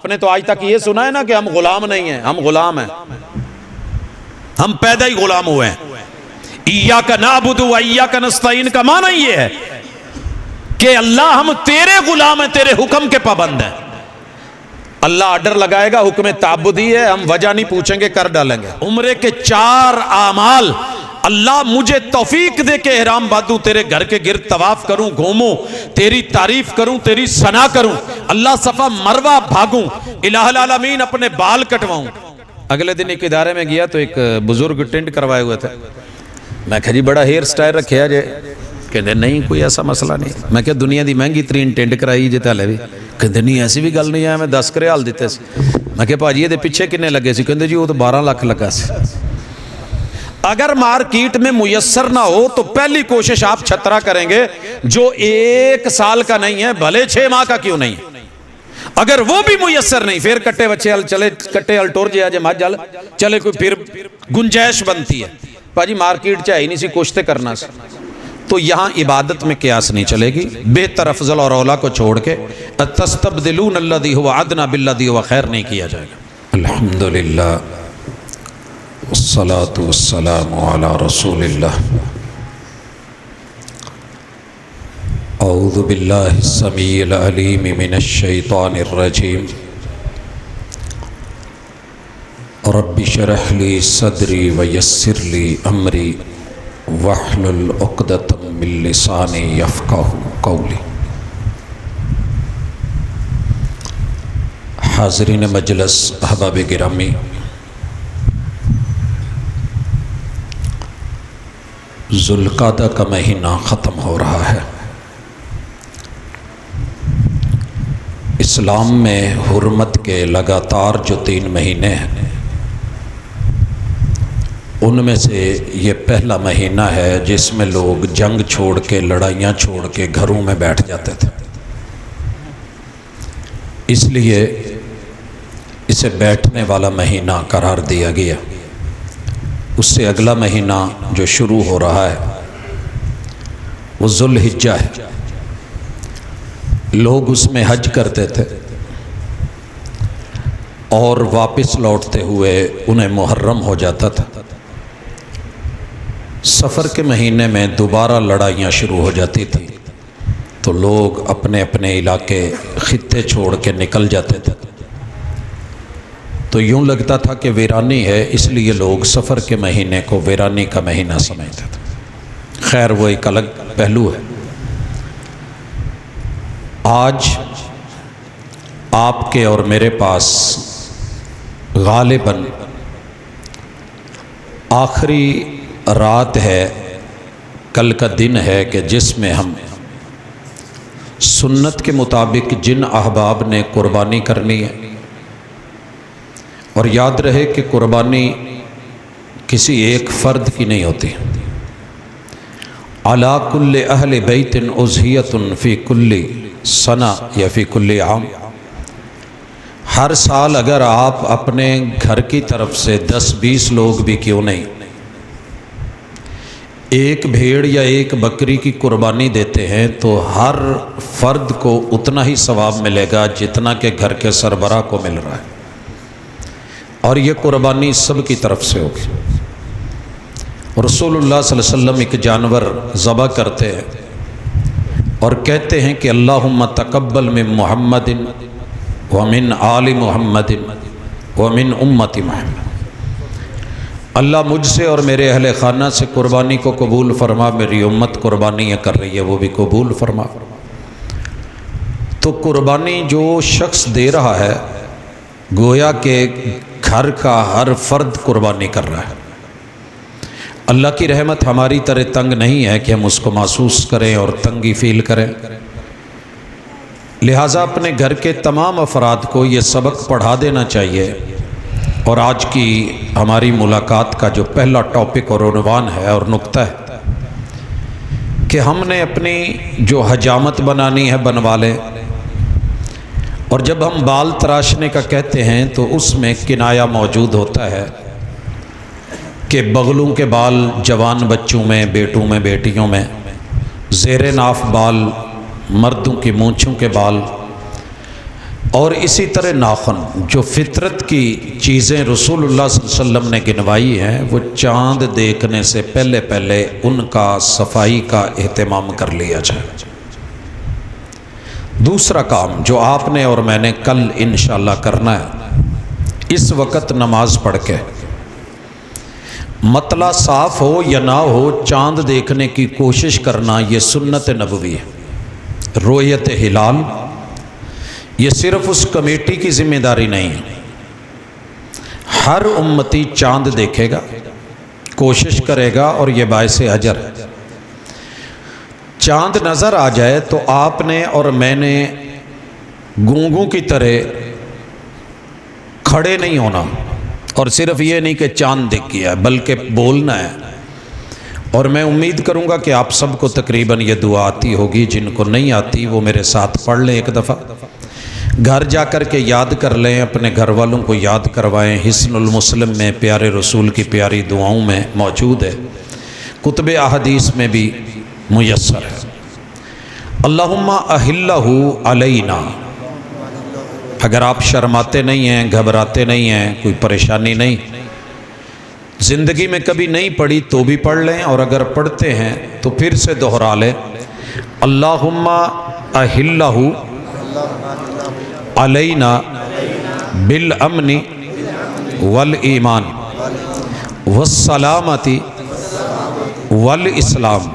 آپ نے تو آج تک یہ سنا ہے نا کہ ہم غلام نہیں ہیں، ہم غلام ہیں، ہم پیدا ہی غلام ہوئے ہیں۔ ایاک نعبد و ایاک نستعین کا معنی یہ ہے کہ اللہ ہم تیرے غلام ہیں، تیرے حکم کے پابند ہیں۔ اللہ آرڈر لگائے گا، حکم تعبدی ہے، ہم وجہ نہیں پوچھیں گے، کر ڈالیں گے۔ عمرے کے 4 اعمال، اللہ مجھے توفیق دے کے احرام باندھوں، تیرے گھر کے گرد طواف کروں، گھوموں، تیری تعریف کروں، تیری ثنا کروں، اللہ صفا مروہ بھاگوں، الہ العالمین اپنے بال کٹواؤں۔ اگلے دن ایک ادارے میں گیا تو ایک بزرگ ٹینٹ کروائے ہوئے تھے، میں کہا جی بڑا ہیئر سٹائل رکھیا جے، کہتے نہیں کوئی ایسا مسئلہ نہیں۔ میں کہ دنیا دی مہنگی ترین ٹینٹ کرائی جے تالے بھی، کہتے نہیں ایسی بھی گل نہیں ہے، میں 10 ریال دیتے سی۔ میں کہ پاجی یہ پیچھے کنے لگے سی؟ کہتے جی وہ تو 12 لاکھ لگا سی۔ اگر مارکیٹ میں میسر نہ ہو تو پہلی کوشش آپ چھترا کریں گے جو 1 سال کا نہیں ہے، بھلے 6 ماہ کا کیوں نہیں ہے۔ اگر وہ بھی میسر نہیں، پھر کٹے بچے چلے، کٹے الٹور جے آجے مجھ جل چلے، کوئی پھر گنجائش بنتی ہے۔ پاجی مارکیٹ چاہی نہیں سی، کوشتے کرنا سی۔ تو یہاں عبادت میں قیاس نہیں چلے گی، بہتر افضل اور اولا کو چھوڑ کے تستبدلون الذی هو ادنی بالذی هو خیر نہیں کیا جائے گا۔ الحمدللہ والصلاة والسلام علی رسول اللہ۔ اعوذ باللہ السمیع العلیم من الشیطان الرجیم۔ رب اشرح لی صدری ویسر لی امری واحلل عقدۃ من لسانی یفقہوا قولی۔ حاضرین مجلس، احباب گرامی، ذوالقعدہ کا مہینہ ختم ہو رہا ہے۔ اسلام میں حرمت کے لگاتار جو 3 مہینے ہیں، ان میں سے یہ پہلا مہینہ ہے جس میں لوگ جنگ چھوڑ کے، لڑائیاں چھوڑ کے گھروں میں بیٹھ جاتے تھے، اس لیے اسے بیٹھنے والا مہینہ قرار دیا گیا۔ اس سے اگلا مہینہ جو شروع ہو رہا ہے وہ ذوالحجہ ہے۔ لوگ اس میں حج کرتے تھے اور واپس لوٹتے ہوئے انہیں محرم ہو جاتا تھا۔ سفر کے مہینے میں دوبارہ لڑائیاں شروع ہو جاتی تھیں تو لوگ اپنے اپنے علاقے، خطے چھوڑ کے نکل جاتے تھے، تو یوں لگتا تھا کہ ویرانی ہے، اس لیے لوگ سفر کے مہینے کو ویرانی کا مہینہ سمجھتے تھے۔ خیر وہ ایک الگ پہلو ہے۔ آج آپ کے اور میرے پاس غالباً آخری رات ہے، کل کا دن ہے کہ جس میں ہم سنت کے مطابق جن احباب نے قربانی کرنی ہے، اور یاد رہے کہ قربانی کسی ایک فرد کی نہیں ہوتی، علی کل اہل بیت اضحیۃ فی کل سنہ یا فی کل عام۔ ہر سال اگر آپ اپنے گھر کی طرف سے 10-20 لوگ بھی کیوں نہیں ایک بھیڑ یا ایک بکری کی قربانی دیتے ہیں تو ہر فرد کو اتنا ہی ثواب ملے گا جتنا کہ گھر کے سربراہ کو مل رہا ہے، اور یہ قربانی سب کی طرف سے ہوگی۔ رسول اللہ صلی اللہ علیہ وسلم ایک جانور ذبح کرتے ہیں اور کہتے ہیں کہ اللہم تقبل من محمد ومن آل محمد ومن امت محمد، اللہ مجھ سے اور میرے اہل خانہ سے قربانی کو قبول فرما، میری امت قربانی کر رہی ہے وہ بھی قبول فرما۔ تو قربانی جو شخص دے رہا ہے گویا کہ گھر کا ہر فرد قربانی کر رہا ہے۔ اللہ کی رحمت ہماری طرح تنگ نہیں ہے کہ ہم اس کو محسوس کریں اور تنگی فیل کریں، لہٰذا اپنے گھر کے تمام افراد کو یہ سبق پڑھا دینا چاہیے۔ اور آج کی ہماری ملاقات کا جو پہلا ٹاپک اور عنوان ہے اور نقطہ ہے کہ ہم نے اپنی جو حجامت بنانی ہے بنوا لیں، اور جب ہم بال تراشنے کا کہتے ہیں تو اس میں کنایا موجود ہوتا ہے کہ بغلوں کے بال جوان بچوں میں، بیٹوں میں، بیٹیوں میں، زیر ناف بال، مردوں کی مونچھوں کے بال، اور اسی طرح ناخن، جو فطرت کی چیزیں رسول اللہ صلی اللہ علیہ وسلم نے گنوائی ہیں، وہ چاند دیکھنے سے پہلے پہلے ان کا صفائی کا اہتمام کر لیا جائے۔ دوسرا کام جو آپ نے اور میں نے کل انشاءاللہ کرنا ہے، اس وقت نماز پڑھ کے مطلع صاف ہو یا نہ ہو چاند دیکھنے کی کوشش کرنا، یہ سنت نبوی ہے۔ رؤیت ہلال یہ صرف اس کمیٹی کی ذمہ داری نہیں ہے، ہر امتی چاند دیکھے گا، کوشش کرے گا، اور یہ باعث اجر ہے۔ چاند نظر آ جائے تو آپ نے اور میں نے گونگوں کی طرح کھڑے نہیں ہونا، اور صرف یہ نہیں کہ چاند دکھ گیا، بلکہ بولنا ہے۔ اور میں امید کروں گا کہ آپ سب کو تقریباً یہ دعا آتی ہوگی، جن کو نہیں آتی وہ میرے ساتھ پڑھ لیں، ایک دفعہ گھر جا کر کے یاد کر لیں، اپنے گھر والوں کو یاد کروائیں۔ حصن المسلم میں پیارے رسول کی پیاری دعاؤں میں موجود ہے، کتب احادیث میں بھی میسر ہے۔ اللہم احلہ علینا، اگر آپ شرماتے نہیں ہیں، گھبراتے نہیں ہیں، کوئی پریشانی نہیں، زندگی میں کبھی نہیں پڑھی تو بھی پڑھ لیں، اور اگر پڑھتے ہیں تو پھر سے دہرا لیں۔ اللہم احلہ علینا بالامن والایمان والسلامت والاسلام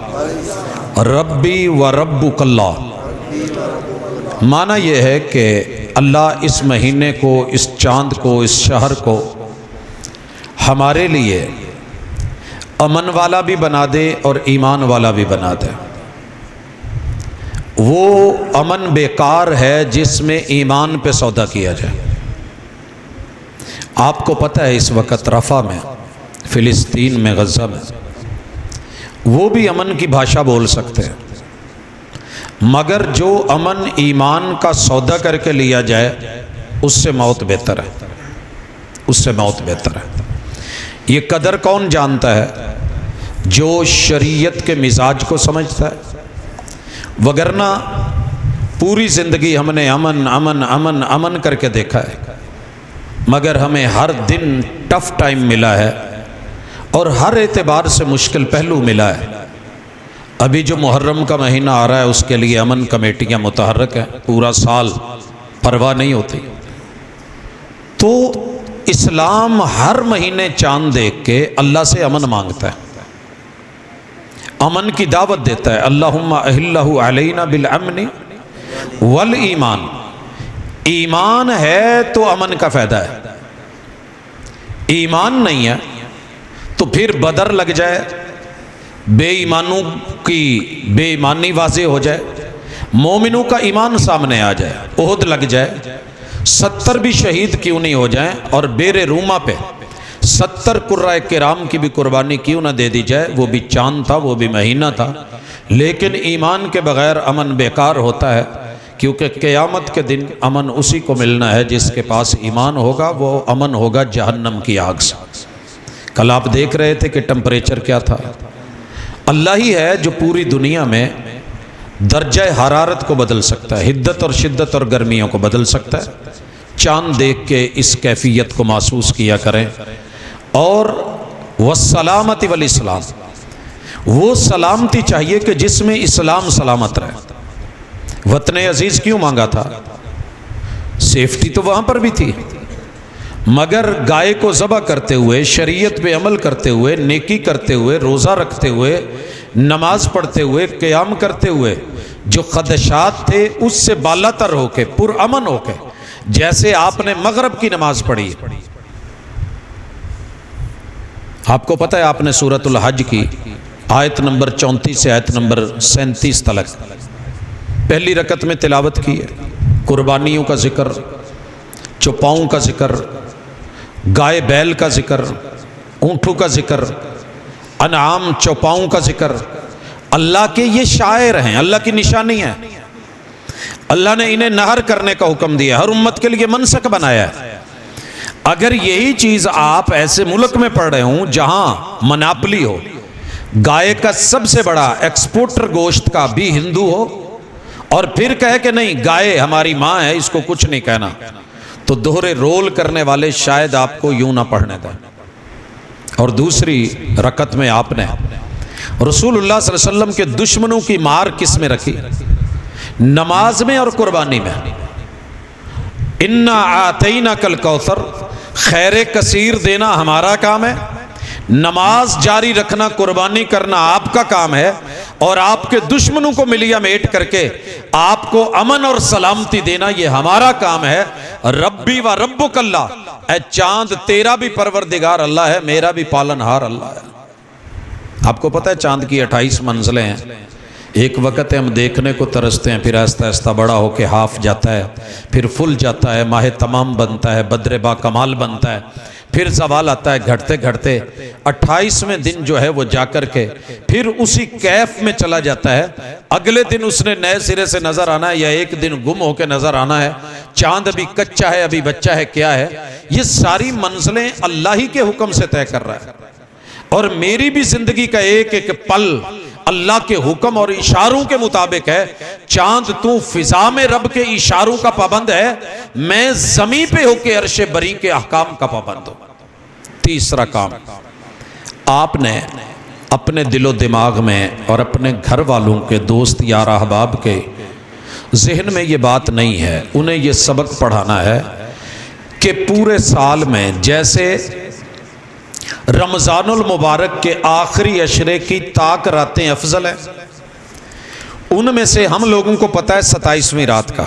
ربی و ربک اللہ۔ معنی یہ ہے کہ اللہ اس مہینے کو، اس چاند کو، اس شہر کو ہمارے لیے امن والا بھی بنا دے اور ایمان والا بھی بنا دے۔ وہ امن بیکار ہے جس میں ایمان پہ سودا کیا جائے۔ آپ کو پتہ ہے اس وقت رفح میں، فلسطین میں، غزہ میں، وہ بھی امن کی بھاشا بول سکتے ہیں، مگر جو امن ایمان کا سودا کر کے لیا جائے اس سے موت بہتر ہے، اس سے موت بہتر ہے۔ یہ قدر کون جانتا ہے؟ جو شریعت کے مزاج کو سمجھتا ہے، وگرنہ پوری زندگی ہم نے امن امن امن امن کر کے دیکھا ہے، مگر ہمیں ہر دن ٹف ٹائم ملا ہے اور ہر اعتبار سے مشکل پہلو ملا ہے۔ ابھی جو محرم کا مہینہ آ رہا ہے اس کے لیے امن کمیٹیاں متحرک ہیں، پورا سال پرواہ نہیں ہوتی۔ تو اسلام ہر مہینے چاند دیکھ کے اللہ سے امن مانگتا ہے، امن کی دعوت دیتا ہے۔ اللہم احلہ علینا بالامن والایمان، ایمان ہے تو امن کا فائدہ ہے، ایمان نہیں ہے تو پھر بدر لگ جائے، بے ایمانوں کی بے ایمانی واضح ہو جائے، مومنوں کا ایمان سامنے آ جائے، احد لگ جائے، 70 بھی شہید کیوں نہیں ہو جائیں، اور بیر روما پہ 70 قرۂ کرام کی بھی قربانی کیوں نہ دے دی جائے، وہ بھی چاند تھا، وہ بھی مہینہ تھا۔ لیکن ایمان کے بغیر امن بیکار ہوتا ہے، کیونکہ قیامت کے دن امن اسی کو ملنا ہے جس کے پاس ایمان ہوگا، وہ امن ہوگا جہنم کی آگ سے۔ کل آپ دیکھ رہے تھے کہ ٹمپریچر کیا تھا۔ اللہ ہی ہے جو پوری دنیا میں درجہ حرارت کو بدل سکتا ہے، حدت اور شدت اور گرمیوں کو بدل سکتا ہے۔ چاند دیکھ کے اس کیفیت کو محسوس کیا کریں۔ اور والسلامت والاسلام، وہ سلامتی چاہیے کہ جس میں اسلام سلامت رہے۔ وطن عزیز کیوں مانگا تھا؟ سیفٹی تو وہاں پر بھی تھی، مگر گائے کو ذبح کرتے ہوئے، شریعت پہ عمل کرتے ہوئے، نیکی کرتے ہوئے، روزہ رکھتے ہوئے، نماز پڑھتے ہوئے، قیام کرتے ہوئے جو خدشات تھے اس سے بالا تر ہو کے، پرامن ہو کے، جیسے آپ نے مغرب کی نماز پڑھی۔ آپ کو پتہ ہے آپ نے سورۃ الحج کی آیت نمبر 34 سے آیت نمبر 37 تلک پہلی رکعت میں تلاوت کی ہے، قربانیوں کا ذکر، چوپاؤں کا ذکر، گائے بیل کا ذکر، اونٹوں کا ذکر، انعام چوپاؤں کا ذکر۔ اللہ کے یہ شاعر ہیں، اللہ کی نشانی ہے، اللہ نے انہیں نہر کرنے کا حکم دیا، ہر امت کے لیے منسک بنایا ہے۔ اگر یہی چیز آپ ایسے ملک میں پڑھ رہے ہوں جہاں مناپلی ہو، گائے کا سب سے بڑا ایکسپورٹر گوشت کا بھی ہندو ہو اور پھر کہے کہ نہیں گائے ہماری ماں ہے اس کو کچھ نہیں کہنا، تو دوہرے رول کرنے والے شاید آپ کو یوں نہ پڑھنے دیں۔ اور دوسری رکعت میں آپ نے رسول اللہ صلی اللہ علیہ وسلم کے دشمنوں کی مار کس میں رکھی؟ نماز میں اور قربانی میں۔ انا اعطیناک الکوثر، خیر کثیر دینا ہمارا کام ہے، نماز جاری رکھنا قربانی کرنا آپ کا کام ہے، اور آپ کے دشمنوں کو ملیا میٹ کر کے آپ کو امن اور سلامتی دینا یہ ہمارا کام ہے۔ ربی و ربک اللہ، اے چاند تیرا بھی پروردگار اللہ ہے، میرا بھی پالنہار اللہ ہے۔ آپ کو پتہ ہے چاند کی 28 منزلیں ہیں، ایک وقت ہم دیکھنے کو ترستے ہیں، پھر آہستہ آہستہ بڑا ہو کے ہاف جاتا ہے، پھر فل جاتا ہے، ماہ تمام بنتا ہے، بدر با کمال بنتا ہے، پھر زوال آتا ہے، گھٹتے گھٹتے 28ویں دن جو ہے وہ جا کر کے پھر اسی کیف میں چلا جاتا ہے۔ اگلے دن اس نے نئے سرے سے نظر آنا ہے یا ایک دن گم ہو کے نظر آنا ہے، چاند ابھی کچا ہے، ابھی بچہ ہے، کیا ہے؟ یہ ساری منزلیں اللہ ہی کے حکم سے طے کر رہا ہے، اور میری بھی زندگی کا ایک ایک پل اللہ کے حکم اور اشاروں کے مطابق ہے۔ چاند تو فضا میں رب کے اشاروں کا پابند ہے، میں زمین پہ ہو کے عرش بری کے احکام کا پابند ہوں۔ تیسرا کام، آپ نے اپنے دل و دماغ میں اور اپنے گھر والوں کے دوست یار احباب کے ذہن میں یہ بات نہیں ہے، انہیں یہ سبق پڑھانا ہے کہ پورے سال میں جیسے رمضان المبارک کے آخری عشرے کی طاق راتیں افضل ہیں، ان میں سے ہم لوگوں کو پتہ ہے 27ویں رات کا،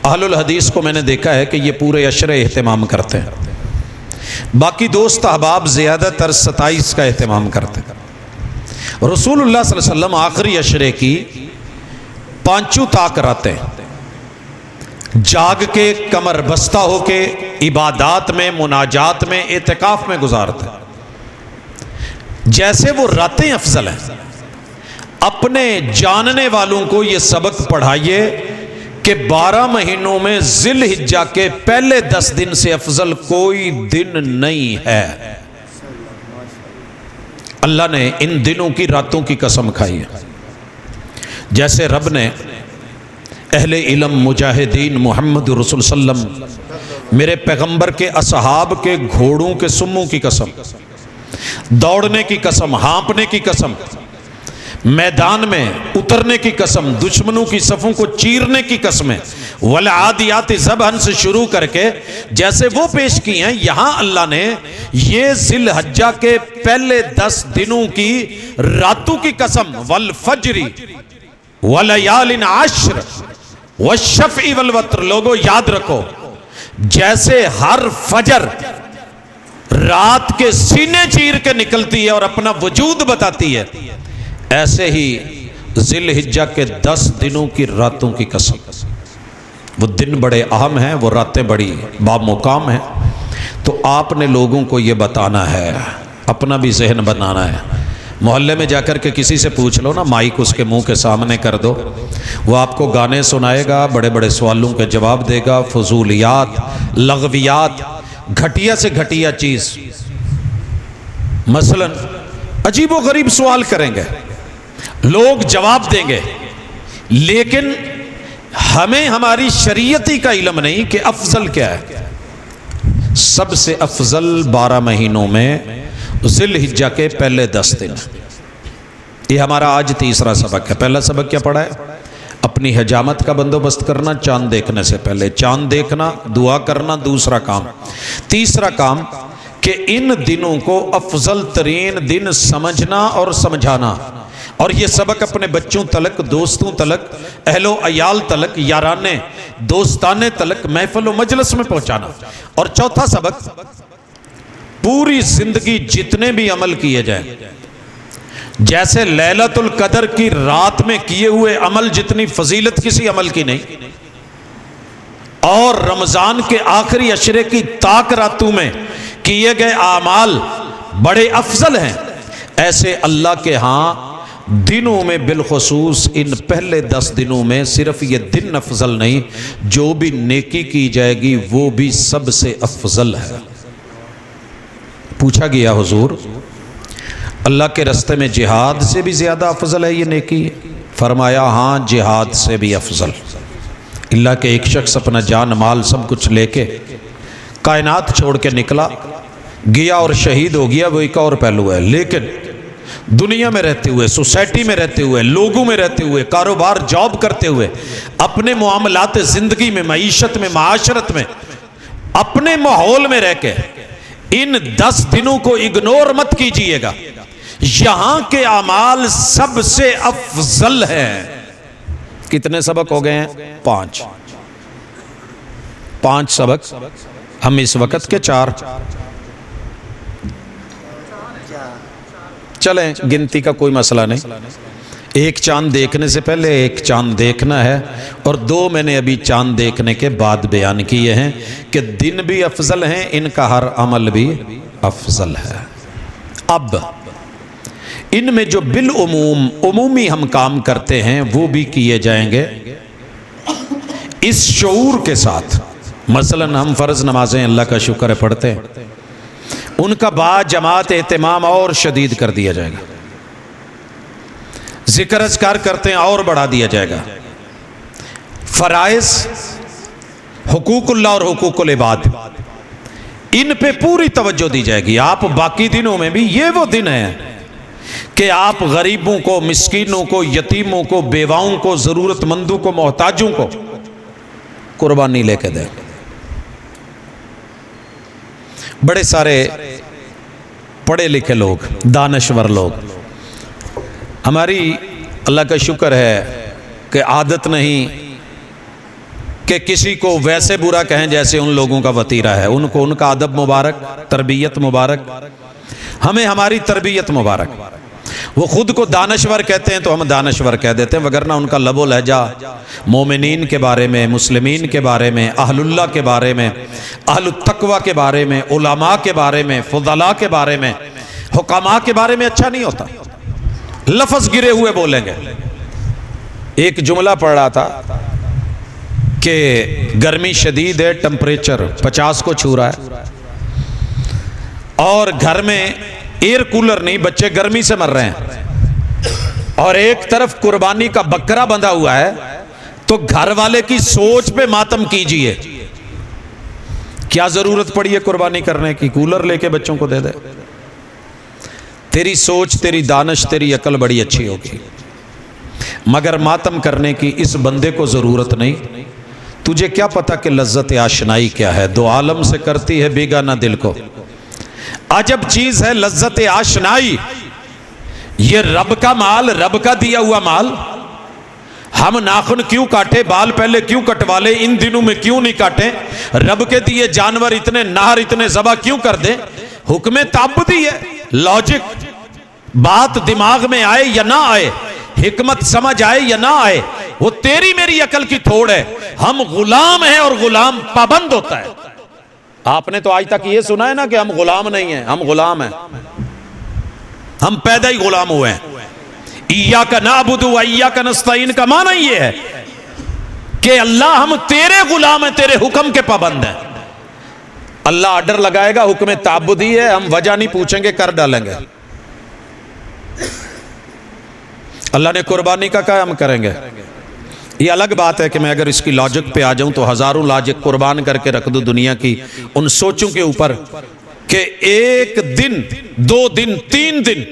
اہل الحدیث کو میں نے دیکھا ہے کہ یہ پورے عشرے اہتمام کرتے ہیں، باقی دوست احباب زیادہ تر 27 کا اہتمام کرتے ہیں۔ رسول اللہ صلی اللہ علیہ وسلم آخری عشرے کی 5 طاق راتیں جاگ کے کمر بستہ ہو کے عبادات میں، مناجات میں، اعتکاف میں گزارتے ہیں۔ جیسے وہ راتیں افضل ہیں، اپنے جاننے والوں کو یہ سبق پڑھائیے کہ 12 مہینوں میں ذی الحجہ کے پہلے 10 دن سے افضل کوئی دن نہیں ہے۔ اللہ نے ان دنوں کی راتوں کی قسم کھائی ہے، جیسے رب نے اہل علم مجاہدین محمد رسول صلی اللہ علیہ وسلم میرے پیغمبر کے اصحاب کے گھوڑوں کے سموں کی قسم، دوڑنے کی قسم، ہانپنے کی قسم، میدان میں اترنے کی قسم، دشمنوں کی صفوں کو چیرنے کی قسمیں، والعادیات ضبحا سے شروع کر کے جیسے وہ پیش کی ہیں، یہاں اللہ نے یہ ذی الحجہ کے پہلے 10 دنوں کی راتوں کی قسم، والفجر ولیال عشر والشفع والوتر، لوگوں یاد رکھو، جیسے ہر فجر رات کے سینے چیر کے نکلتی ہے اور اپنا وجود بتاتی ہے، ایسے ہی ذی الحجہ کے 10 دنوں کی راتوں کی قسم۔ وہ دن بڑے اہم ہیں، وہ راتیں بڑی بامقام ہیں، تو آپ نے لوگوں کو یہ بتانا ہے، اپنا بھی ذہن بنانا ہے۔ محلے میں جا کر کے کسی سے پوچھ لو نا، مائک اس کے منہ کے سامنے کر دو، وہ آپ کو گانے سنائے گا، بڑے بڑے سوالوں کے جواب دے گا، فضولیات، لغویات، گھٹیا سے گھٹیا چیز، مثلا عجیب و غریب سوال کریں گے، لوگ جواب دیں گے، لیکن ہمیں ہماری شریعتی کا علم نہیں کہ افضل کیا ہے۔ سب سے افضل 12 مہینوں میں ذی الحجہ کے پہلے 10 دن۔ یہ ہمارا آج تیسرا سبق ہے۔ پہلا سبق کیا پڑھا ہے؟ اپنی حجامت کا بندوبست کرنا چاند دیکھنے سے پہلے، چاند دیکھنا، دعا کرنا دوسرا کام۔ تیسرا کام کہ ان دنوں کو افضل ترین دن سمجھنا اور سمجھانا، اور یہ سبق اپنے بچوں تلک، دوستوں تلک، اہل و عیال تلک، یارانے دوستانے تلک، محفل و مجلس میں پہنچانا۔ اور چوتھا سبق، پوری زندگی جتنے بھی عمل کیے جائیں، جیسے لیلۃ القدر کی رات میں کیے ہوئے عمل جتنی فضیلت کسی عمل کی نہیں، اور رمضان کے آخری عشرے کی طاق راتوں میں کیے گئے اعمال بڑے افضل ہیں، ایسے اللہ کے ہاں دنوں میں بالخصوص ان پہلے 10 دنوں میں صرف یہ دن افضل نہیں، جو بھی نیکی کی جائے گی وہ بھی سب سے افضل ہے۔ پوچھا گیا حضور اللہ کے رستے میں جہاد سے بھی زیادہ افضل ہے یہ نیکی؟ فرمایا ہاں جہاد سے بھی افضل۔ اللہ کہ ایک شخص اپنا جان مال سب کچھ لے کے کائنات چھوڑ کے نکلا گیا اور شہید ہو گیا، وہ ایک اور پہلو ہے۔ لیکن دنیا میں رہتے ہوئے، سوسائٹی میں رہتے ہوئے، لوگوں میں رہتے ہوئے، کاروبار جاب کرتے ہوئے، اپنے معاملات زندگی میں، معیشت میں، معاشرت میں، اپنے ماحول میں رہ کے ان 10 دنوں کو اگنور مت کیجئے گا۔ یہاں کے اعمال سب سے افضل ہیں۔ کتنے سبق ہو گئے ہیں؟ 5 سبق، ہم اس وقت کے 4 چلیں، گنتی کا کوئی مسئلہ نہیں۔ ایک چاند دیکھنے سے پہلے ایک چاند دیکھنا ہے، اور 2 میں نے ابھی چاند دیکھنے کے بعد بیان کیے ہیں کہ دن بھی افضل ہیں، ان کا ہر عمل بھی افضل ہے۔ اب ان میں جو بالعموم عمومی ہم کام کرتے ہیں وہ بھی کیے جائیں گے اس شعور کے ساتھ۔ مثلا ہم فرض نمازیں اللہ کا شکر ہے پڑھتے ہیں، ان کا با جماعت اہتمام اور شدید کر دیا جائے گا۔ ذکر اذکار کرتے ہیں اور بڑھا دیا جائے گا۔ فرائض، حقوق اللہ اور حقوق العباد، ان پہ پوری توجہ دی جائے گی۔ آپ باقی دنوں میں بھی یہ وہ دن ہیں کہ آپ غریبوں کو، مسکینوں کو، یتیموں کو، بیواؤں کو، ضرورت مندوں کو، محتاجوں کو قربانی لے کے دیں۔ بڑے سارے پڑھے لکھے لوگ، دانشور لوگ، ہماری اللہ کا شکر ہے کہ عادت نہیں کہ کسی کو ویسے برا کہیں جیسے ان لوگوں کا وتیرہ ہے۔ ان کو ان کا ادب مبارک، تربیت مبارک، ہمیں ہماری تربیت مبارک۔ وہ خود کو دانشور کہتے ہیں تو ہم دانشور کہہ دیتے ہیں، وگرنہ ان کا لب و لہجہ مومنین کے بارے میں، مسلمین کے بارے میں، اہل اللہ کے بارے میں، اہل التقوی کے بارے میں، علماء کے بارے میں، فضلاء کے بارے میں، حکماء کے بارے میں اچھا نہیں ہوتا۔ لفظ گرے ہوئے بولیں گے۔ ایک جملہ پڑھ رہا تھا کہ گرمی شدید ہے، ٹمپریچر 50 کو چھو رہا ہے، اور گھر میں ایئر کولر نہیں، بچے گرمی سے مر رہے ہیں، اور ایک طرف قربانی کا بکرا بندھا ہوا ہے، تو گھر والے کی سوچ پہ ماتم کیجئے۔ کیا ضرورت پڑی ہے قربانی کرنے کی؟ کولر لے کے بچوں کو دے دے۔ تیری سوچ، تیری دانش، تیری عقل بڑی اچھی ہوگی، مگر ماتم کرنے کی اس بندے کو ضرورت نہیں۔ تجھے کیا پتا کہ لذت آشنائی کیا ہے؟ 2 عالم سے کرتی ہے بیگانہ دل کو۔ عجب چیز ہے لذت آشنائی، یہ رب کا مال، رب کا دیا ہوا مال۔ ہم ناخن کیوں کاٹے، بال پہلے کیوں کٹوا لے، ان دنوں میں کیوں نہیں کاٹے؟ رب کے دیے جانور اتنے نہر، اتنے ذبح کیوں کر دیں؟ حکم تعبدی ہے، لاجک، بات دماغ میں آئے یا نہ آئے، حکمت سمجھ آئے یا نہ آئے، وہ تیری میری عقل کی تھوڑ ہے۔ ہم غلام ہیں اور غلام پابند ہوتا ہے۔ آپ نے تو آج تک یہ سنا ہے نا کہ ہم غلام نہیں ہیں، ہم غلام ہیں، ہم پیدا ہی غلام ہوئے ہیں۔ ایاک نعبد و ایاک نستعین کا معنی یہ ہے کہ اللہ ہم تیرے غلام ہیں، تیرے حکم کے پابند ہیں۔ اللہ آرڈر لگائے گا، حکم تعبدی ہے، ہم وجہ نہیں پوچھیں گے، کر ڈالیں گے۔ اللہ نے قربانی کا کہا، ہم کریں گے۔ یہ الگ بات ہے کہ میں اگر اس کی لاجک پہ آ جاؤں تو ہزاروں لاجک قربان کر کے رکھ دوں دنیا کی ان سوچوں کے اوپر کہ 1 دن، 2 دن، 3 دن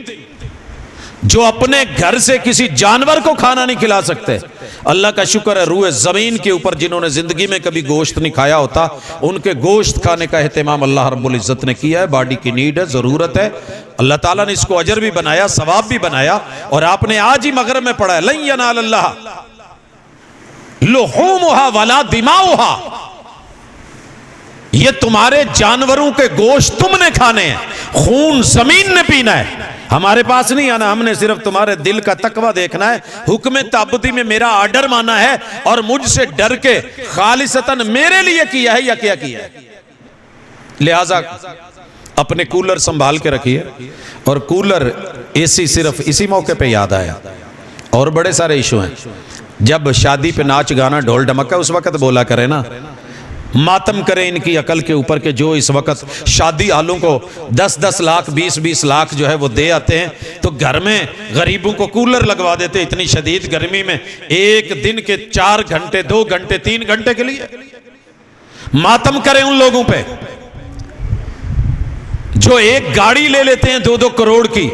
جو اپنے گھر سے کسی جانور کو کھانا نہیں کھلا سکتے۔ اللہ کا شکر ہے روح زمین کے اوپر جنہوں نے زندگی میں کبھی گوشت نہیں کھایا ہوتا، ان کے گوشت کھانے کا اہتمام اللہ رب العزت نے کیا ہے۔ باڈی کی نیڈ ہے، ضرورت ہے، اللہ تعالیٰ نے اس کو اجر بھی بنایا، ثواب بھی بنایا۔ اور آپ نے آج ہی مغرب میں پڑھا ہے لن ینال اللہ لحومها ولا دماؤها، یہ تمہارے جانوروں کے گوشت تم نے کھانے ہیں، خون زمین نے پینا ہے، ہمارے پاس نہیں آنا۔ ہم نے صرف تمہارے دل کا تقوی دیکھنا ہے، حکم تعبدی میں میرا آرڈر مانا ہے، اور مجھ سے ڈر کے خالصتاً میرے لیے کیا ہے یا کیا کیا ہے۔ لہٰذا اپنے کولر سنبھال کے رکھیے، اور کولر اے سی صرف اسی موقع پہ یاد آیا، اور بڑے سارے ایشو ہیں۔ جب شادی پہ ناچ گانا ڈھول ڈمکا اس وقت بولا کرے نا، ماتم کریں ان کی عقل کے اوپر کہ جو اس وقت شادی والوں کو 10-10 لاکھ 20-20 لاکھ جو ہے وہ دے آتے ہیں، تو گھر میں غریبوں کو کولر لگوا دیتے اتنی شدید گرمی میں، ایک دن کے 4 گھنٹے 2 گھنٹے 3 گھنٹے کے لیے۔ ماتم کریں ان لوگوں پہ جو ایک گاڑی لے لیتے ہیں 2-2 کروڑ کی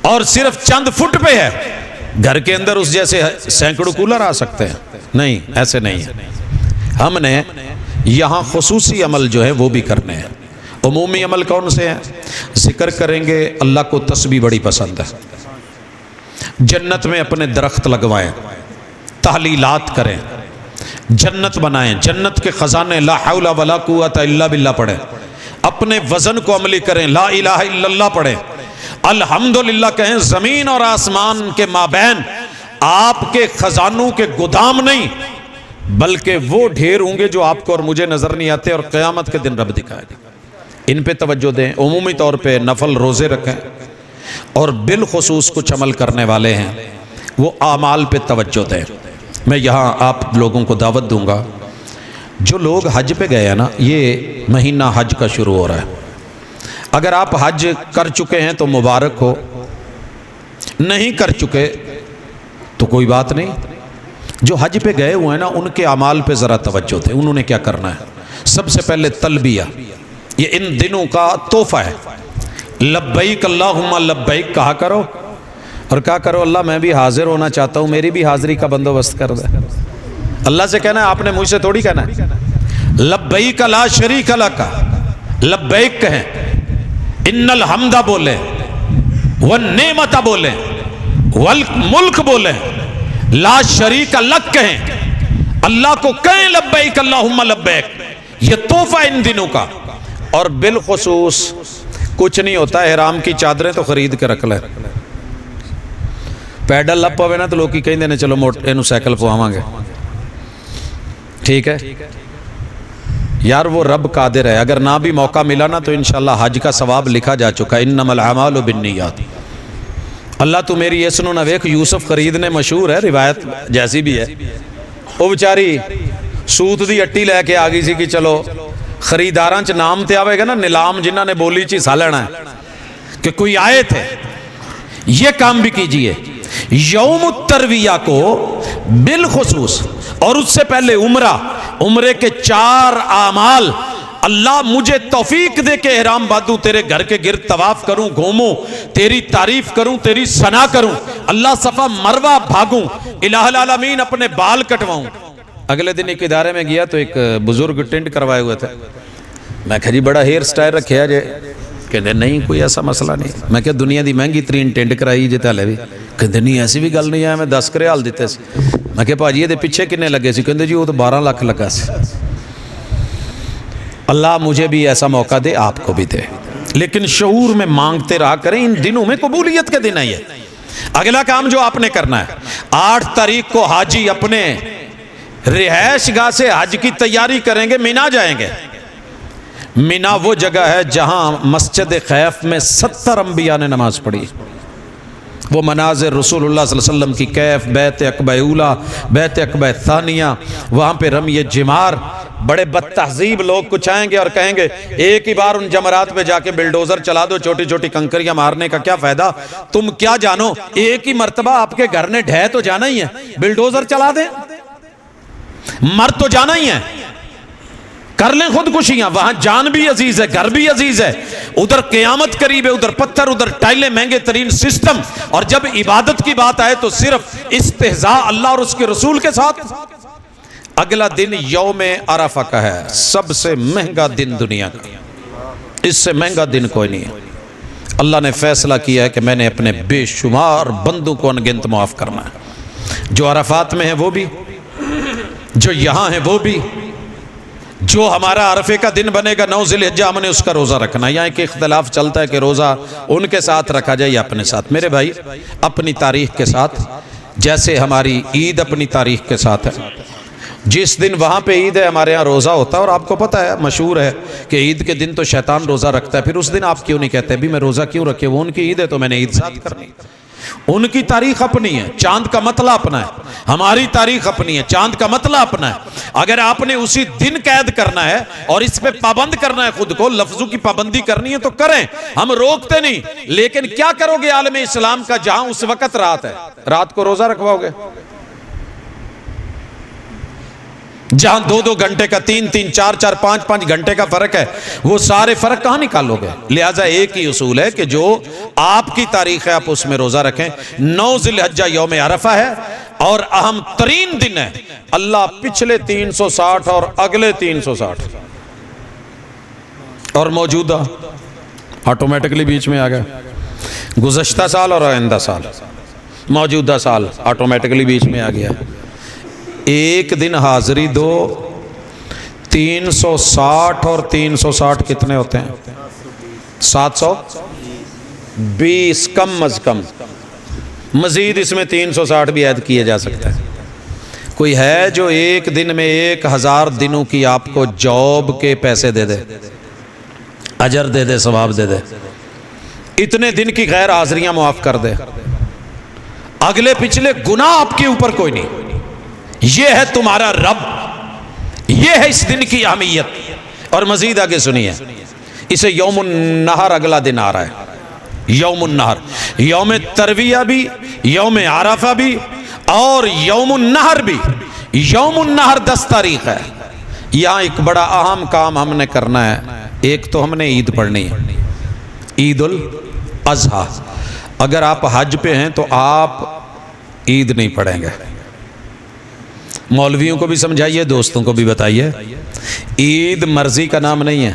اور صرف چند فٹ پہ ہے، گھر کے اندر اس جیسے سینکڑوں کولر آ سکتے ہیں؟ نہیں، ایسے نہیں ہے۔ ہم نے یہاں خصوصی عمل جو ہے وہ بھی کرنے ہیں۔ عمومی عمل کون سے ہیں؟ ذکر کریں گے، اللہ کو تسبیح بڑی پسند ہے، جنت میں اپنے درخت لگوائیں، تحلیلات کریں، جنت بنائیں، جنت کے خزانے لا حول ولا قوت الا باللہ پڑھیں، اپنے وزن کو عملی کریں، لا الہ الا اللہ پڑھیں، الحمدللہ کہیں۔ زمین اور آسمان کے مابین آپ کے خزانوں کے گودام نہیں، بلکہ وہ ڈھیر ہوں گے جو آپ کو اور مجھے نظر نہیں آتے، اور قیامت کے دن رب دکھائے گا۔ ان پہ توجہ دیں۔ عمومی طور پہ نفل روزے رکھیں، اور بالخصوص کچھ عمل کرنے والے ہیں وہ اعمال پہ توجہ دیں۔ میں یہاں آپ لوگوں کو دعوت دوں گا، جو لوگ حج پہ گئے ہیں نا، یہ مہینہ حج کا شروع ہو رہا ہے۔ اگر آپ حج کر چکے ہیں تو مبارک ہو، نہیں کر چکے تو کوئی بات نہیں۔ جو حج پہ گئے ہوئے ہیں نا، ان کے اعمال پہ ذرا توجہ دیں۔ انہوں نے کیا کرنا ہے؟ سب سے پہلے تلبیہ، یہ ان دنوں کا تحفہ ہے۔ لبیک اللہم لبیک کہا کرو، اور کہا کرو اللہ میں بھی حاضر ہونا چاہتا ہوں، میری بھی حاضری کا بندوبست کر دے۔ اللہ سے کہنا ہے، آپ نے مجھ سے تھوڑی کہنا ہے۔ لبیک لا شریک لک، لبیک کہیں، ان الحمد بولیں، والنعمت بولیں، والملک بولیں، لا شریک لک کہیں، اللہ کو کہیں لبیک اللہم لبیک۔ یہ تحفہ ان دنوں کا۔ اور بالخصوص کچھ نہیں ہوتا، احرام کی چادریں تو خرید کے رکھ لیں۔ پیڈل لپ پوے نا تو لوگ کہیں دینے چلو اینو سائیکل پواواں گے، ٹھیک ہے یار، وہ رب قادر ہے۔ اگر نہ بھی موقع ملا نا تو انشاءاللہ حج کا ثواب لکھا جا چکا ہے، انما الاعمال بالنیات۔ اللہ تو میری یہ سنو نہ ویکھ، یوسف خریدنے مشہور ہے، روایت جیسی بھی ہے، وہ بیچاری سوت دی اٹی لے کے آ گئی سی کہ چلو خریداراں چ نام تے آوے گا نا، نیلام جنہاں نے بولی چ حصہ لینا ہے کہ کوئی آئے تھے۔ یہ کام بھی کیجئے یوم الترویہ کو بالخصوص، اور اس سے پہلے عمرے کے 4 اعمال۔ اللہ مجھے توفیق دے کہ احرام باندھوں، تیرے گھر کے گرد طواف کروں، گھوموں، تیری تعریف کروں، تیری ثنا کروں، اللہ صفا مروہ بھاگوں، الہ العالمین اپنے بال کٹواؤں۔ اگلے دن ایک ادارے میں گیا تو ایک بزرگ ٹینٹ کروائے ہوئے تھے۔ میں کہا جی بڑا ہیئر سٹائل رکھے جے، کہتے نہیں کوئی ایسا مسئلہ نہیں۔ میں کہا دنیا دی مہنگی ترین ٹینٹ کرائی جے تالے بھی، کہتے نہیں ایسی بھی گل نہیں ہے، میں 10 ریال دیتے سی۔ میں کہا پاجی یہ پیچھے کنے لگے سی؟ کہتے جی وہ تو 12 لاکھ لگا سی۔ اللہ مجھے بھی ایسا موقع دے، آپ کو بھی دے، لیکن شعور میں مانگتے رہا کریں۔ ان دنوں میں قبولیت کے دن ہے یہ۔ اگلا کام جو آپ نے کرنا ہے، 8 تاریخ کو حاجی اپنے رہائش گاہ سے حج کی تیاری کریں گے، مینا جائیں گے۔ مینا وہ جگہ ہے جہاں مسجد خیف میں 70 انبیاء نے نماز پڑھی۔ وہ مناظر رسول اللہ صلی اللہ علیہ وسلم کی کیف، بیت عقبہ اولا، بیت عقبہ ثانیہ، وہاں پہ رمی جمار، بڑے بد تہذیب لوگ کچھ آئیں گے اور کہیں گے ایک ہی بار ان جمرات پہ جا کے بلڈوزر چلا دو، چھوٹی چھوٹی کنکریاں مارنے کا کیا فائدہ؟ تم کیا جانو، ایک ہی مرتبہ آپ کے گھر نے ڈھہ تو جانا ہی ہے، بلڈوزر چلا دیں، مر تو جانا ہی ہے، کر لیں خودکشیاں، وہاں جان بھی عزیز ہے، گھر بھی عزیز ہے، ادھر قیامت قریب ہے، ادھر پتھر، ادھر ٹائلیں، مہنگے ترین سسٹم، اور جب عبادت کی بات آئے تو صرف استہزاء اللہ اور اس کے رسول کے ساتھ۔ اگلا دن یوم عرفہ کا ہے، سب سے مہنگا دن دنیا کا، اس سے مہنگا دن کوئی نہیں ہے۔ اللہ نے فیصلہ کیا ہے کہ میں نے اپنے بے شمار بندوں کو انگنت معاف کرنا ہے، جو عرفات میں ہیں وہ بھی، جو یہاں ہیں وہ بھی۔ جو ہمارا عرفے کا دن بنے گا 9 ذی الحجہ، ہم نے اس کا روزہ رکھنا ہے۔ یہاں ایک اختلاف چلتا ہے کہ روزہ ان کے ساتھ رکھا جائے یا اپنے ساتھ۔ میرے بھائی، اپنی تاریخ کے ساتھ، جیسے ہماری عید اپنی تاریخ کے ساتھ ہے، جس دن وہاں پہ عید ہے ہمارے ہاں روزہ ہوتا ہے، اور آپ کو پتہ ہے مشہور ہے کہ عید کے دن تو شیطان روزہ رکھتا ہے، پھر اس دن آپ کیوں نہیں کہتے بھی میں روزہ کیوں رکھے، وہ ان کی عید ہے تو میں نے عید ساتھ کرنی۔ ان کی تاریخ اپنی ہے، چاند کا مطلع اپنا ہے، ہماری تاریخ اپنی ہے، چاند کا مطلع اپنا ہے۔ اگر آپ نے اسی دن قید کرنا ہے اور اس پہ پابند کرنا ہے، خود کو لفظوں کی پابندی کرنی ہے تو کریں، ہم روکتے نہیں۔ لیکن کیا کرو گے عالم اسلام کا جہاں اس وقت رات ہے، رات کو روزہ رکھواؤ گے؟ جہاں 2-2 گھنٹے کا، 3-3، 4-4، 5-5 گھنٹے کا فرق ہے، وہ سارے فرق کہاں نکالو گے؟ لہٰذا ایک ہی اصول ہے کہ جو آپ کی تاریخ ہے آپ اس میں روزہ رکھیں۔ 9 ذی الحجہ یوم عرفہ ہے اور اہم ترین دن ہے۔ اللہ پچھلے 360 اور اگلے 360 اور موجودہ آٹومیٹکلی بیچ میں آ گئے، گزشتہ سال اور آئندہ سال، موجودہ سال آٹومیٹکلی بیچ میں آ گیا۔ ایک دن حاضری دو، 360 اور 360 کتنے ہوتے ہیں؟ 720 کم از کم، مزید اس میں 360 بھی عائد کیے جا سکتا ہے۔ کوئی ہے جو ایک دن میں 1000 دنوں کی آپ کو جاب کے پیسے دے دے، اجر دے دے، ثواب دے دے، اتنے دن کی غیر حاضریاں معاف کر دے، اگلے پچھلے گناہ آپ کے اوپر کوئی نہیں؟ یہ ہے تمہارا رب، یہ ہے اس دن کی اہمیت۔ اور مزید آگے سنیے، اسے یوم النہر اگلا دن آ رہا ہے، یوم النہر، یوم ترویہ بھی، یوم عرفہ بھی اور یوم النہر بھی۔ یوم النہر 10 تاریخ ہے۔ یہاں ایک بڑا اہم کام ہم نے کرنا ہے۔ ایک تو ہم نے عید پڑھنی ہے، عید الاضحیٰ۔ اگر آپ حج پہ ہیں تو آپ عید نہیں پڑھیں گے، مولویوں کو بھی سمجھائیے، دوستوں کو بھی بتائیے، عید مرضی کا نام نہیں ہے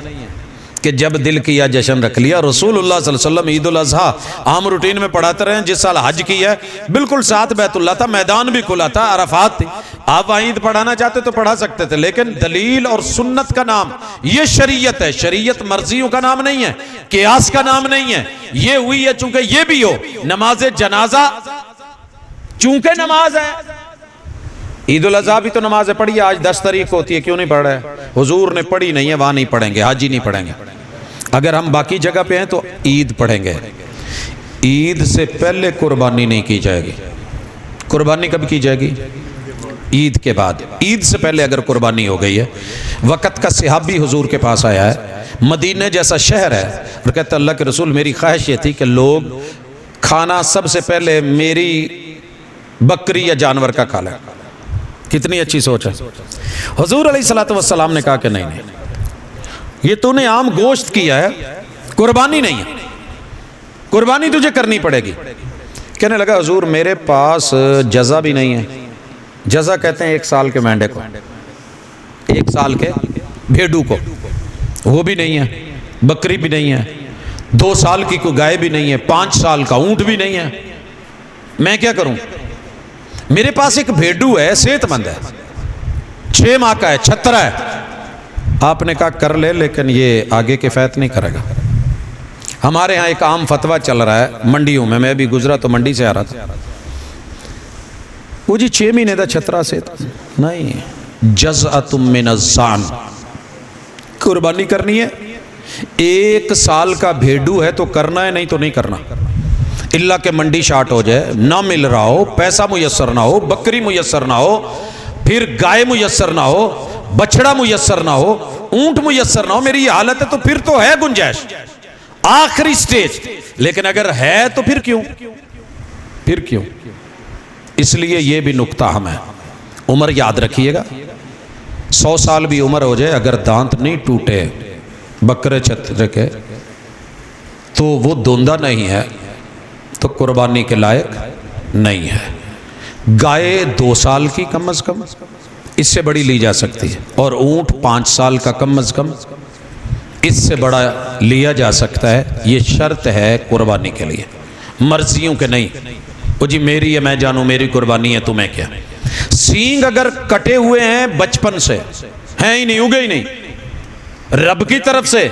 کہ جب دل کیا جشن رکھ لیا۔ رسول اللہ صلی اللہ علیہ وسلم عید الاضحیٰ عام روٹین میں پڑھاتے رہے ہیں۔ جس سال حج کیا ہے بالکل ساتھ بیت اللہ تھا، میدان بھی کھلا تھا، عرفات تھی، آپ عید پڑھانا چاہتے تو پڑھا سکتے تھے، لیکن دلیل اور سنت کا نام یہ شریعت ہے، شریعت مرضیوں کا نام نہیں ہے، قیاس کا نام نہیں ہے۔ یہ ہوئی ہے چونکہ یہ بھی ہو، نماز جنازہ چونکہ نماز ہے، عید الاضحیٰ بھی تو نماز پڑھی، آج 10 تاریخ کو ہوتی ہے، کیوں نہیں پڑھ رہے؟ حضور نے پڑھی نہیں ہے، وہاں نہیں پڑھیں گے، حج ہی نہیں پڑھیں گے۔ اگر ہم باقی جگہ پہ ہیں تو عید پڑھیں گے۔ عید سے پہلے قربانی نہیں کی جائے گی۔ قربانی کب کی جائے گی؟ عید کے بعد۔ عید سے پہلے اگر قربانی ہو گئی ہے، وقت کا صحابی حضور کے پاس آیا ہے، مدینہ جیسا شہر ہے، اور کہتا اللہ کے رسول میری خواہش یہ تھی کہ لوگ کھانا سب سے پہلے میری بکری یا جانور کا کھا لیں۔ کتنی اچھی سوچ ہے۔ حضور علیہ الصلوۃ والسلام نے کہا کہ نہیں، یہ تو نے عام گوشت کیا ہے، قربانی نہیں ہے، قربانی تجھے کرنی پڑے گی۔ کہنے لگا حضور میرے پاس جزا بھی نہیں ہے، جزا کہتے ہیں 1 سال کے مینڈے کو، 1 سال کے بھیڈو کو، وہ بھی نہیں ہے، بکری بھی نہیں ہے، 2 سال کی کوئی گائے بھی نہیں ہے، 5 سال کا اونٹ بھی نہیں ہے، میں کیا کروں؟ میرے پاس ایک بھیڈو ہے، صحت مند ہے، 6 ماہ کا ہے، چھترا ہے۔ آپ نے کہا کر لے، لیکن یہ آگے کفایت نہیں کرے گا۔ ہمارے ہاں ایک عام فتویٰ چل رہا ہے منڈیوں میں بھی گزرا تو منڈی سے آ رہا تھا، وہ جی 6 مہینے دا چھترا صحت نہیں، جزءۃ من الظان، قربانی کرنی ہے، 1 سال کا بھیڈو ہے تو کرنا ہے، نہیں تو نہیں کرنا۔ اللہ کہ منڈی شارٹ ہو جائے، نہ مل رہا ہو، پیسہ میسر نہ ہو، بکری میسر نہ ہو، پھر گائے میسر نہ ہو، بچڑا میسر نہ ہو، اونٹ میسر نہ ہو، میری یہ حالت ہے تو پھر تو ہے گنجائش، آخری سٹیج۔ لیکن اگر ہے تو پھر کیوں؟ اس لیے یہ بھی نکتہ ہم ہے، عمر یاد رکھیے گا، 100 سال بھی عمر ہو جائے، اگر دانت نہیں ٹوٹے بکرے چھترے کے تو وہ دوندہ نہیں ہے، تو قربانی کے لائق نہیں ہے۔ گائے 2 سال کی کم از کم، اس سے بڑی لی جا سکتی ہے، اور اونٹ 5 سال کا کم از کم، اس سے بڑا لیا جا سکتا ہے۔ یہ شرط ہے قربانی کے لیے، مرضیوں کے نہیں۔ وہ جی میری ہے، میں جانوں میری قربانی ہے، تمہیں کیا؟ سینگ اگر کٹے ہوئے ہیں بچپن سے، ہیں ہی نہیں، اگے ہی نہیں، رب کی طرف سے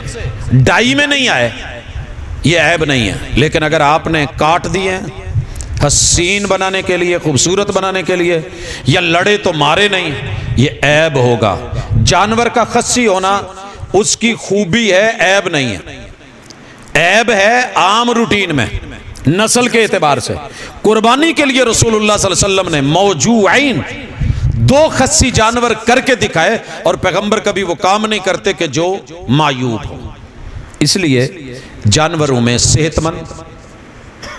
ڈائی میں نہیں آئے، یہ عیب نہیں ہے۔ لیکن اگر آپ نے کاٹ دیے ہیں حسین بنانے کے لیے، خوبصورت بنانے کے لیے، یا لڑے تو مارے نہیں، یہ عیب ہوگا۔ جانور کا خصی ہونا اس کی خوبی ہے، عیب نہیں ہے۔ عیب ہے عام روٹین میں، نسل کے اعتبار سے قربانی کے لیے رسول اللہ صلی اللہ علیہ وسلم نے موجوعین 2 خصی جانور کر کے دکھائے، اور پیغمبر کبھی وہ کام نہیں کرتے کہ جو معیوب ہو۔ اس لیے جانوروں میں صحت مند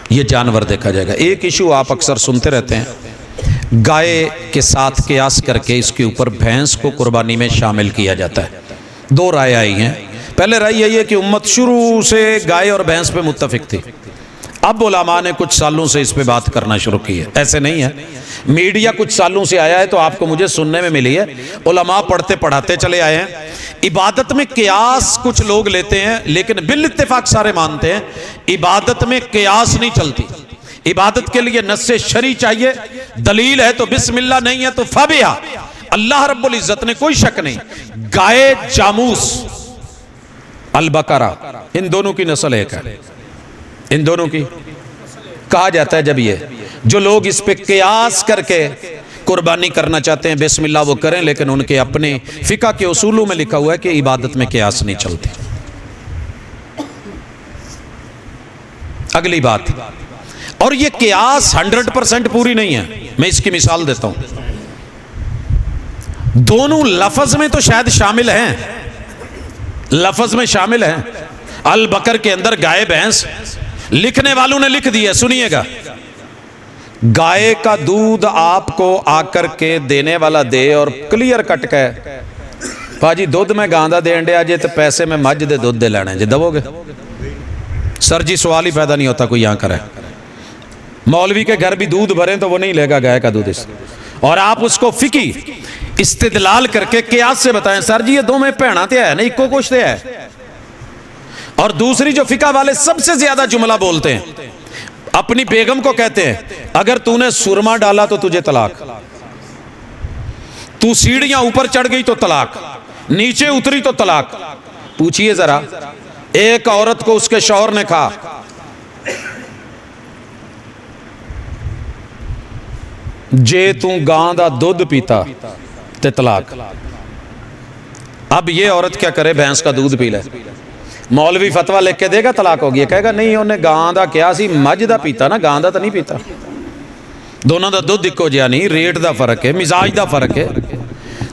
یہ جانور دیکھا جائے گا۔ ایک ایشو آپ اکثر سنتے رہتے ہیں، گائے کے ساتھ قیاس کر کے اس کے اوپر بھینس کو قربانی میں شامل کیا جاتا ہے۔ 2 رائے آئی ہیں۔ پہلے رائے یہی ہے کہ امت شروع سے گائے اور بھینس پہ متفق تھی، اب علماء نے کچھ سالوں سے اس پہ بات کرنا شروع کی ہے۔ ایسے نہیں ہے، میڈیا کچھ سالوں سے آیا ہے تو آپ کو مجھے سننے میں ملی ہے، علماء پڑھتے پڑھاتے چلے آئے ہیں۔ عبادت میں قیاس کچھ لوگ لیتے ہیں، لیکن بالاتفاق سارے مانتے ہیں عبادت میں قیاس نہیں چلتی۔ عبادت کے لیے نص شرعی چاہیے، دلیل ہے تو بسم اللہ، نہیں ہے تو فبیہا۔ اللہ رب العزت نے کوئی شک نہیں، گائے جاموس البقرہ ان دونوں کی نسل ایک ہے، ان دونوں کی کہا جاتا ہے جب یہ جو لوگ اس پہ قیاس کر کے قربانی کرنا چاہتے ہیں بسم اللہ وہ کریں، لیکن ان کے اپنے فقہ کے اصولوں میں لکھا ہوا ہے کہ عبادت میں قیاس نہیں چلتی۔ اگلی بات، اور یہ قیاس 100% پوری نہیں ہے، میں اس کی مثال دیتا ہوں۔ دونوں لفظ میں تو شاید شامل ہیں، لفظ میں شامل ہیں، البقر کے اندر گائے بھینس لکھنے والوں نے لکھ دیا، سنیے گا، گائے کا دودھ آپ کو آ کر کے دینے والا دے اور کلیئر کٹ کے پاجی دودھ میں گاندہ دے انڈے آجے تو پیسے میں مجھ دے دودھ دے لینے جی دو گے؟ سر جی سوال ہی پیدا نہیں ہوتا کوئی یہاں کرے۔ مولوی کے گھر بھی دودھ بھریں تو وہ نہیں لے گا گائے کا دودھ اس، اور آپ اس کو فقی استدلال کر کے قیاس سے بتائیں سر جی یہ دو میں پہنا تے ہے نہیں کو کچھ تے ہے۔ اور دوسری جو فقہ والے سب سے زیادہ جملہ بولتے ہیں، اپنی بیگم کو کہتے ہیں اگر تو نے سرما ڈالا تو تجھے طلاق، تو سیڑھیاں اوپر چڑھ گئی تو طلاق، نیچے اتری تو طلاق۔ پوچھئے ذرا، ایک عورت کو اس کے شوہر نے کہا جے تو گاں دا دودھ پیتا تے طلاق، اب یہ عورت کیا کرے؟ بھینس کا دودھ پی لے، مولوی فتویٰ لکھ کے دے گا طلاق ہوگی؟ کہے گا نہیں انہیں گاں دا کیا سی مجھ دا پیتا نا، گاں دا تو نہیں پیتا، دونوں دا دودھ اکو جہا نہیں، ریٹ دا فرق ہے، مزاج دا فرق ہے۔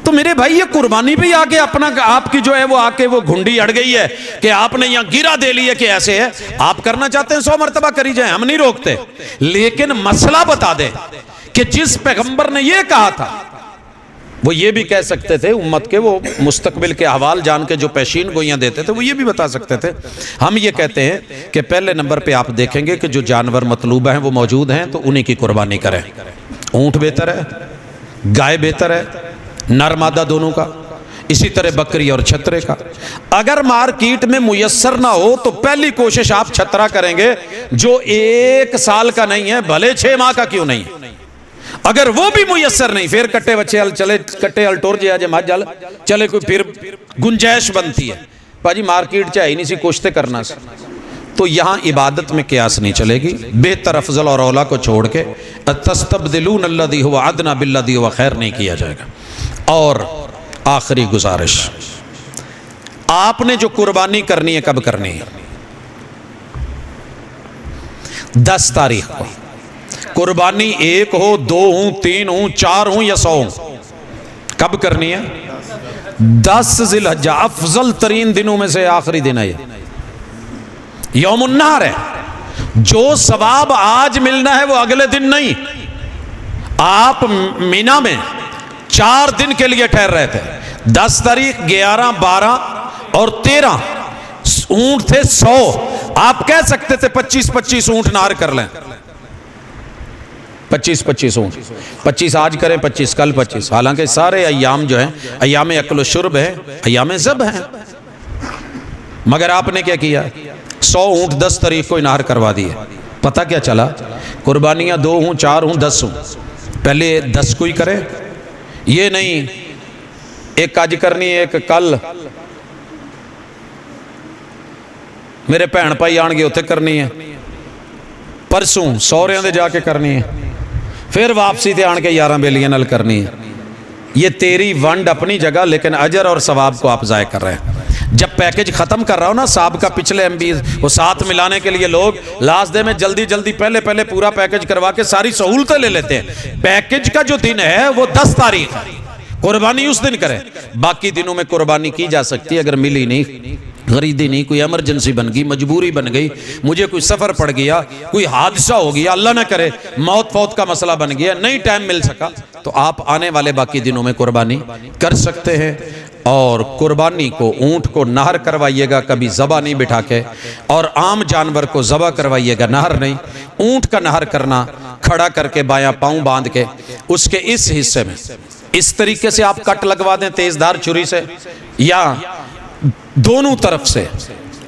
تو میرے بھائی یہ قربانی بھی آ کے اپنا آپ کی جو ہے وہ آ کے وہ گھنڈی اڑ گئی ہے کہ آپ نے یہاں گرا دے لی ہے کہ ایسے ہے، آپ کرنا چاہتے ہیں 100 مرتبہ کری جائیں، ہم نہیں روکتے، لیکن مسئلہ بتا دیں کہ جس پیغمبر نے یہ کہا تھا وہ یہ بھی کہہ سکتے تھے، امت کے وہ مستقبل کے احوال جان کے جو پیشین گوئیاں دیتے تھے وہ یہ بھی بتا سکتے تھے۔ ہم یہ کہتے ہیں کہ پہلے نمبر پہ آپ دیکھیں گے کہ جو جانور مطلوبہ ہیں وہ موجود ہیں تو انہی کی قربانی کریں۔ اونٹ بہتر ہے، گائے بہتر ہے، نر مادہ دونوں کا، اسی طرح بکری اور چھترے کا۔ اگر مارکیٹ میں میسر نہ ہو تو پہلی کوشش آپ چھترا کریں گے جو 1 سال کا نہیں ہے، بھلے 6 ماہ کا کیوں نہیں۔ اگر وہ بھی میسر نہیں پھر کٹے بچے ہل چلے، کٹے ہل ٹور جے مجھ ہل چلے، کوئی پھر گنجائش بنتی ہے پاجی مارکیٹ چاہیے نہیں سی کوشتے کرنا سے، تو یہاں عبادت میں قیاس نہیں چلے گی۔ بہتر افضل اور اولا کو چھوڑ کے تستبدلون الذی هو ادنی بالذی هو خیر نہیں کیا جائے گا۔ اور آخری گزارش، آپ نے جو قربانی کرنی ہے کب کرنی ہے؟ 10 تاریخ کو۔ قربانی 1 ہو، 2 ہوں، 3 ہوں، 4 ہوں یا 100 ہوں، کب کرنی ہے؟ 10 ذی الحجہ، افضل ترین دنوں میں سے آخری دن ہے، یوم النحر ہے۔ جو ثواب آج ملنا ہے وہ اگلے دن نہیں۔ آپ مینا میں 4 دن کے لیے ٹھہر رہے تھے، 10 تاریخ، 11، 12 اور 13 اونٹ تھے 100، آپ کہہ سکتے تھے 25 اونٹ نہار کر لیں، 25 اونٹ، 25 آج کریں، 25 کل، 25، حالانکہ سارے ایام جو ہیں ایام اکل و شرب ہے، ایام ذبح ہیں، مگر آپ نے کیا کیا؟ 100 اونٹ 10 تاریخ کو انہار کروا دیے۔ پتہ کیا چلا؟ قربانیاں 2 ہوں، 4 ہوں، 10 ہوں، پہلے 10 کو ہی کرے، یہ نہیں ایک آج کرنی ہے، ایک کل، میرے بھین بھائی آن گے اتنے کرنی ہے، پرسوں سوریاں دے جا کے کرنی ہے، پھر واپسی تے آن کے 11 بیلیاں نال کرنی ہے۔ یہ تیری ونڈ اپنی جگہ، لیکن اجر اور ثواب کو آپ ضائع کر رہے ہیں۔ جب پیکج ختم کر رہا ہو نا صاحب کا پچھلے ایم بی وہ ساتھ ملانے کے لیے لوگ لاسٹ ڈے میں جلدی جلدی پہلے پورا پیکج کروا کے ساری سہولتیں لے لیتے ہیں. پیکج کا جو دن ہے وہ 10 تاریخ ہے, قربانی اس دن کریں. باقی دنوں میں قربانی کی جا سکتی ہے, اگر ملی نہیں, خریدی نہیں, کوئی ایمرجنسی بن گئی, مجبوری بن گئی, مجھے کوئی سفر پڑ گیا, کوئی حادثہ ہو گیا, اللہ نہ کرے موت فوت کا مسئلہ بن گیا, نہیں ٹائم مل سکا, تو آپ آنے والے باقی دنوں میں قربانی کر سکتے ہیں. اور قربانی کو اونٹ کو نہر کروائیے گا, کبھی ذبح نہیں بٹھا کے, اور عام جانور کو ذبح کروائیے گا, نہر نہیں. اونٹ کا نہر کرنا کھڑا کر کے بایاں پاؤں باندھ کے اس کے اس حصے میں اس طریقے سے آپ کٹ لگوا دیں تیز دھار چھری سے, یا دونوں طرف سے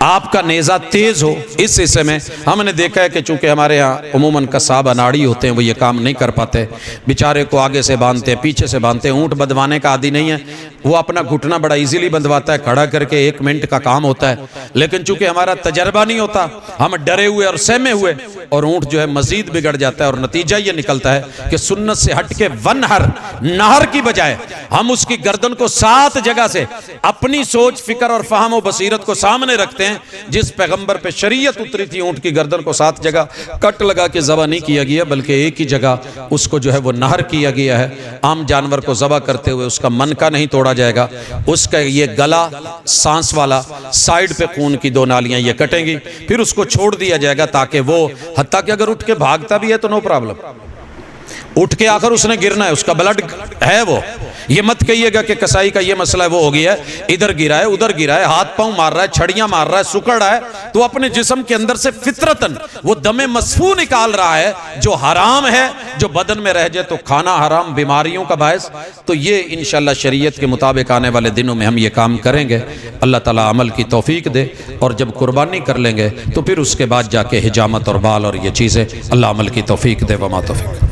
آپ کا نیزہ تیز ہو اس حصے میں. ہم نے دیکھا ہے کہ چونکہ ہمارے ہاں عموماً قصاب اناڑی ہوتے ہیں, وہ یہ کام نہیں کر پاتے, بیچارے کو آگے سے باندھتے ہیں, پیچھے سے باندھتے ہیں. اونٹ بدوانے کا عادی نہیں ہے, وہ اپنا گھٹنا بڑا ایزیلی بندھواتا ہے, کھڑا کر کے 1 منٹ کا کام ہوتا ہے. لیکن چونکہ ہمارا تجربہ نہیں ہوتا, ہم ڈرے ہوئے اور سہمے ہوئے, اور اونٹ جو ہے مزید بگڑ جاتا ہے. اور نتیجہ یہ نکلتا ہے کہ سنت سے ہٹ کے ونہر نہر کی بجائے ہم اس کی گردن کو 7 جگہ سے اپنی سوچ فکر اور فہم و بصیرت کو سامنے رکھتے ہیں. جس پیغمبر پہ شریعت اتری تھی, اونٹ کی گردن کو 7 جگہ کٹ لگا کے ذبح نہیں کیا گیا, بلکہ ایک ہی جگہ اس کو جو ہے وہ نہر کیا گیا ہے. عام جانور کو ذبح کرتے ہوئے اس کا منکا نہیں توڑا جائے گا, اس کا یہ گلا سانس والا سائیڈ پہ خون کی 2 نالیاں یہ کٹیں گی, پھر اس کو چھوڑ دیا جائے گا تاکہ وہ حتیٰ کہ اگر اٹھ کے بھاگتا بھی ہے تو نو پرابلم, اٹھ کے آخر اس نے گرنا ہے, اس کا بلڈ ہے. وہ یہ مت کہیے گا کہ کسائی کا یہ مسئلہ ہے, وہ ہو گیا ہے, ادھر گرا ہے ادھر گرا ہے, ہاتھ پاؤں مار رہا ہے, چھڑیاں مار رہا ہے, سکڑ رہا ہے, تو اپنے جسم کے اندر سے فطرتاً وہ دم مسفو نکال رہا ہے جو حرام ہے, جو بدن میں رہ جائے تو کھانا حرام, بیماریوں کا باعث. تو یہ انشاءاللہ شریعت کے مطابق آنے والے دنوں میں ہم یہ کام کریں گے. اللہ تعالیٰ عمل کی توفیق دے, اور جب قربانی کر لیں گے تو پھر اس کے بعد جا کے حجامت اور بال اور یہ چیزیں, اللہ عمل کی توفیق دے. وما توفیق.